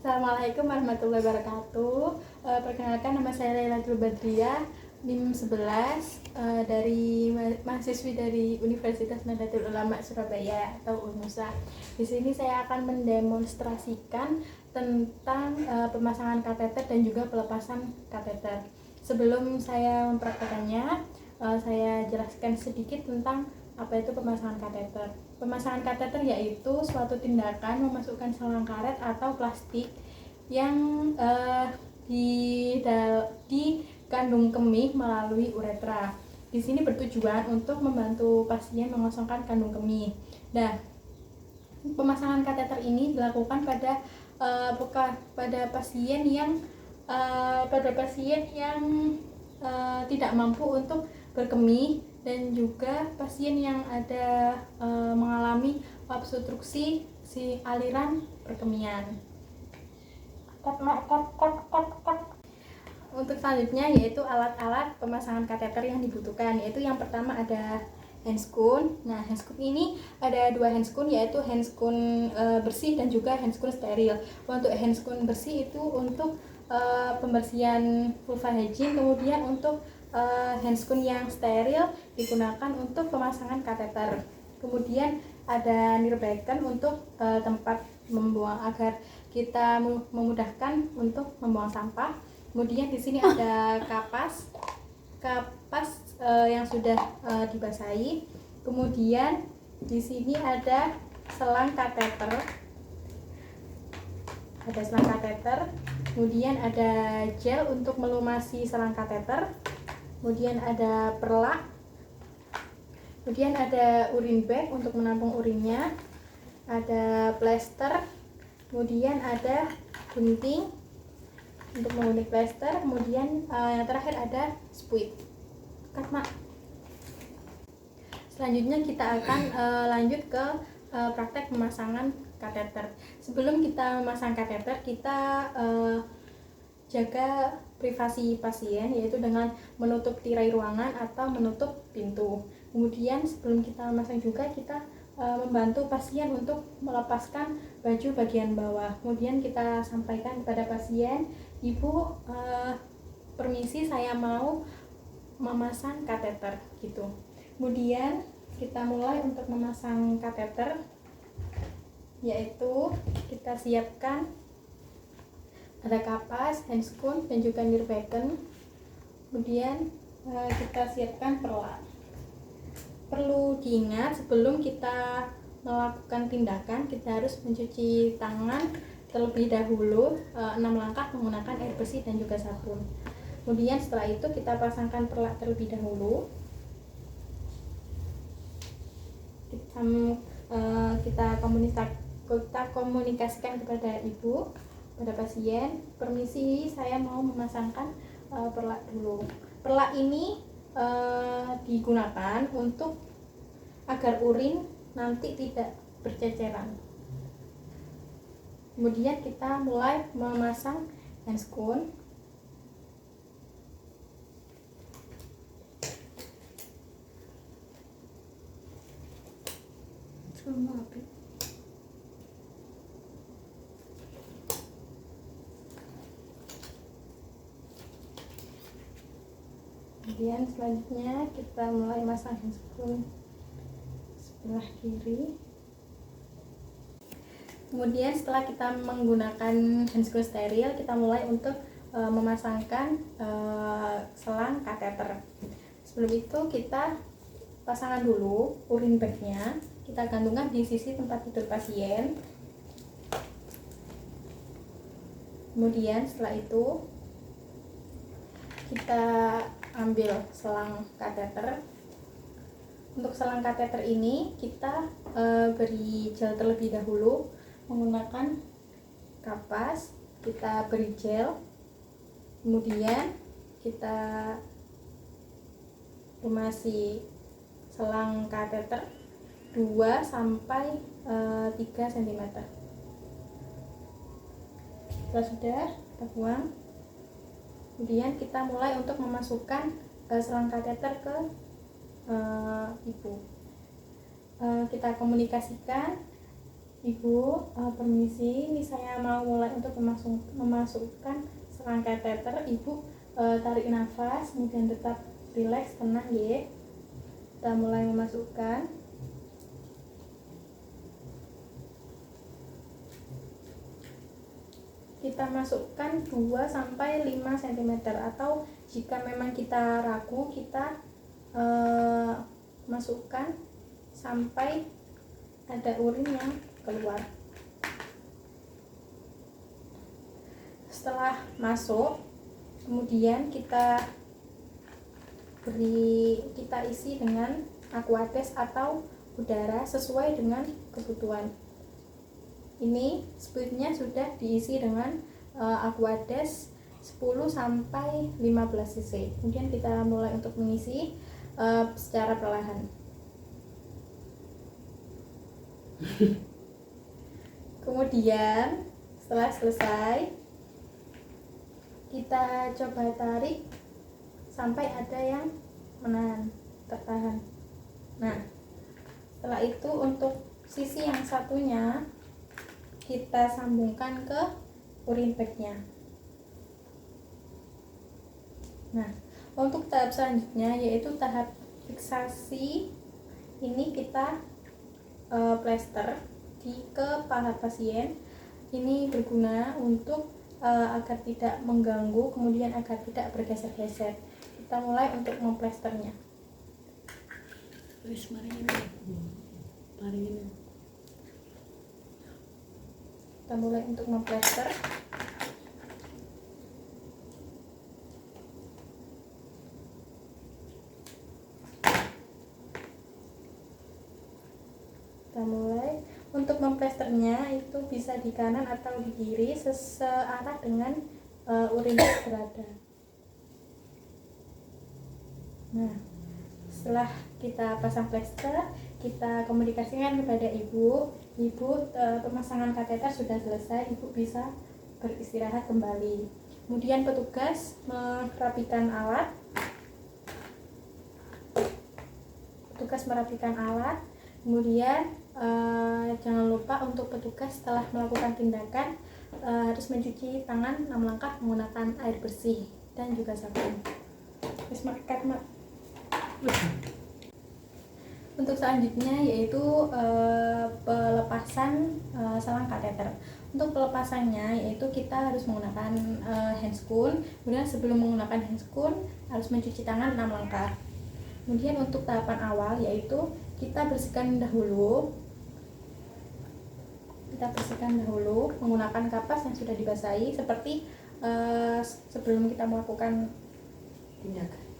Assalamualaikum warahmatullahi wabarakatuh. Perkenalkan, nama saya Lailatul Badriah, NIM 11, dari mahasiswi dari Universitas Nahdlatul Ulama Surabaya atau UNUSA. Di sini saya akan mendemonstrasikan tentang pemasangan kateter dan juga pelepasan kateter. Sebelum saya mempraktekannya, saya jelaskan sedikit tentang apa itu pemasangan kateter. Pemasangan kateter yaitu suatu tindakan memasukkan selang karet atau plastik yang di kandung kemih melalui uretra. Di sini bertujuan untuk membantu pasien mengosongkan kandung kemih. Nah, pemasangan kateter ini dilakukan pada pasien yang tidak mampu untuk berkemih, dan juga pasien yang ada mengalami obstruksi si aliran perkemihan. Untuk selanjutnya yaitu alat-alat pemasangan kateter yang dibutuhkan, yaitu yang pertama ada handscoon. Nah, handscoon ini ada dua handscoon, yaitu handscoon bersih dan juga handscoon steril. Untuk handscoon bersih itu untuk pembersihan vulva hygiene, kemudian untuk handscoon yang steril digunakan untuk pemasangan kateter. Kemudian ada nirbacken untuk tempat membuang agar kita memudahkan untuk membuang sampah. Kemudian di sini ada kapas yang sudah dibasahi. Kemudian di sini ada selang kateter. Kemudian ada gel untuk melumasi selang kateter. Kemudian ada perlak. Kemudian ada urine bag untuk menampung urinnya. Ada plester. Kemudian ada gunting untuk menggunting plester. Kemudian yang terakhir ada spuit. Selanjutnya kita akan lanjut ke praktek pemasangan kateter. Sebelum kita memasang kateter, kita jaga privasi pasien, yaitu dengan menutup tirai ruangan atau menutup pintu. Kemudian sebelum kita memasang juga kita membantu pasien untuk melepaskan baju bagian bawah. Kemudian kita sampaikan kepada pasien, "Ibu, permisi, saya mau memasang kateter," gitu. Kemudian kita mulai untuk memasang kateter, yaitu kita siapkan ada kapas, handscoon, dan juga nirbacken. Kemudian kita siapkan perlak. Perlu diingat, sebelum kita melakukan tindakan, kita harus mencuci tangan terlebih dahulu 6 langkah menggunakan air bersih dan juga sabun. Kemudian setelah itu kita pasangkan perlak terlebih dahulu. Kita komunikasikan kepada ibu, pada pasien, "Permisi, saya mau memasangkan perlak dulu." Perlak ini digunakan untuk agar urin nanti tidak berceceran. Kemudian kita mulai memasang handscoon. Kemudian selanjutnya kita mulai masang handscoon sebelah kiri. Kemudian setelah kita menggunakan handscoon steril, kita mulai untuk memasangkan selang kateter. Sebelum itu kita pasangkan dulu urine bag-nya, kita gantungkan di sisi tempat tidur pasien. Kemudian setelah itu kita ambil selang kateter. Untuk selang kateter ini kita beri gel terlebih dahulu menggunakan kapas. Kita beri gel, kemudian kita lumasi selang kateter 2 sampai 3 cm. Setelah sudah, kita buang. Kemudian kita mulai untuk memasukkan selang kateter ke ibu. Kita komunikasikan, Ibu, permisi, ini saya mau mulai untuk memasukkan selang kateter. Ibu tarik nafas, kemudian tetap rileks, tenang ya. Kita mulai memasukkan. Kita masukkan 2 sampai 5 cm, atau jika memang kita ragu, kita masukkan sampai ada urin yang keluar. Setelah masuk, kemudian kita isi dengan Aquades atau udara sesuai dengan kebutuhan. Ini speednya sudah diisi dengan Aquades 10 sampai 15 cc. Kemudian kita mulai untuk mengisi secara perlahan. Kemudian setelah selesai, kita coba tarik sampai ada yang tertahan. Nah, setelah itu untuk sisi yang satunya kita sambungkan ke urin bagnya. Nah, untuk tahap selanjutnya yaitu tahap fiksasi. Ini kita plester di kepala pasien. Ini berguna untuk agar tidak mengganggu, kemudian agar tidak bergeser-geser. Kita mulai untuk memplesternya. Kita mulai untuk memplester. Kita mulai untuk memplesternya, itu bisa di kanan atau di kiri searah dengan urin berada. Nah, setelah kita pasang plester, kita komunikasikan kepada ibu, pemasangan kateter sudah selesai, ibu bisa beristirahat kembali. Kemudian petugas merapikan alat. Kemudian jangan lupa untuk petugas setelah melakukan tindakan harus mencuci tangan 6 langkah menggunakan air bersih dan juga sabun. Untuk selanjutnya yaitu pelepasan selang kateter. Untuk pelepasannya yaitu kita harus menggunakan handscoon. Kemudian sebelum menggunakan handscoon harus mencuci tangan 6 langkah. Kemudian untuk tahapan awal yaitu kita bersihkan dahulu menggunakan kapas yang sudah dibasahi, seperti sebelum kita melakukan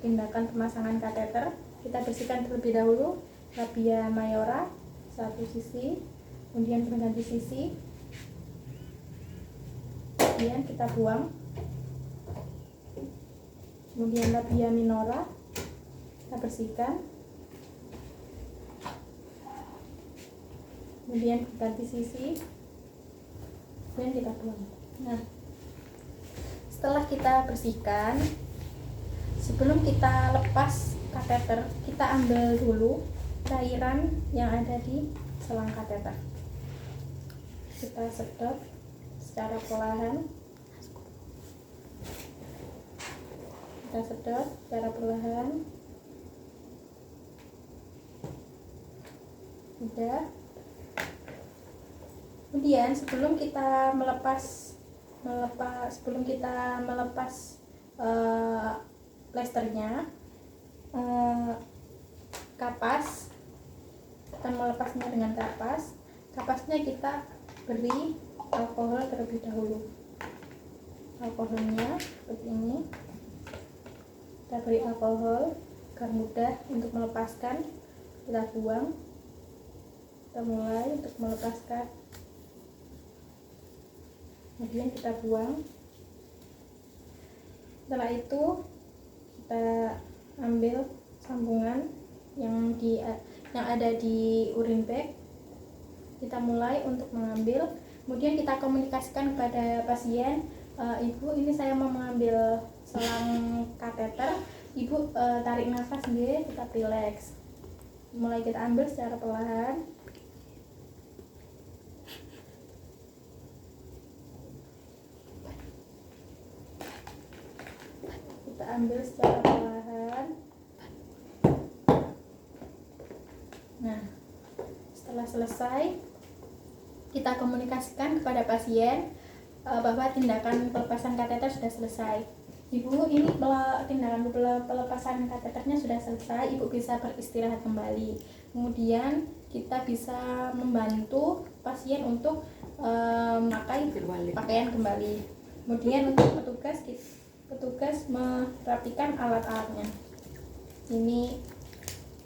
tindakan pemasangan kateter. Kita bersihkan terlebih dahulu labia mayora satu sisi, kemudian pengganti sisi, kemudian kita buang. Kemudian labia minora kita bersihkan, kemudian ganti sisi, dan kita buang. Nah, setelah kita bersihkan, sebelum kita lepas kateter, kita ambil dulu cairan yang ada di selang kateter. Kita sedot secara perlahan. Udah. Kemudian sebelum kita melepas plasternya, kapas, kita melepasnya dengan kapas. Kapasnya kita beri alkohol terlebih dahulu. Alkoholnya seperti ini. Kita beri alkohol agar mudah untuk melepaskan. Kita buang. Kita mulai untuk melepaskan. Kemudian kita buang. Setelah itu kita ambil sambungan yang ada di urin bag. Kita mulai untuk mengambil. Kemudian kita komunikasikan kepada pasien, ibu, ini saya mau mengambil selang kateter. Ibu tarik nafas sendiri, tetap rileks. Mulai kita ambil secara perlahan. ambil secara perlahan. Nah, setelah selesai, kita komunikasikan kepada pasien bahwa tindakan pelepasan kateter sudah selesai. Ibu, ini tindakan pelepasan kateternya sudah selesai, Ibu bisa beristirahat kembali. Kemudian kita bisa membantu pasien untuk memakai pakaian kembali. Kemudian untuk petugas merapikan alat-alatnya. Ini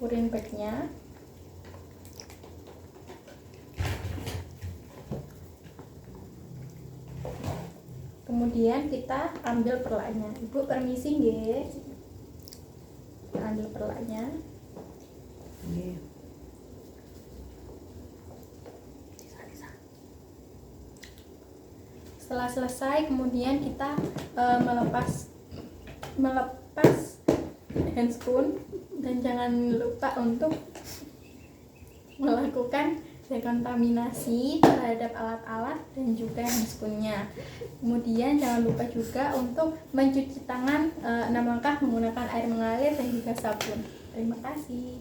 urin bagnya. Kemudian kita ambil perlaknya. Ibu permisi nggih. Ambil perlaknya. Nggih. Setelah selesai, kemudian kita melepas handscoon, dan jangan lupa untuk melakukan dekontaminasi terhadap alat-alat dan juga handscoonnya. Kemudian jangan lupa juga untuk mencuci tangan 6 langkah menggunakan air mengalir dan juga sabun. Terima kasih.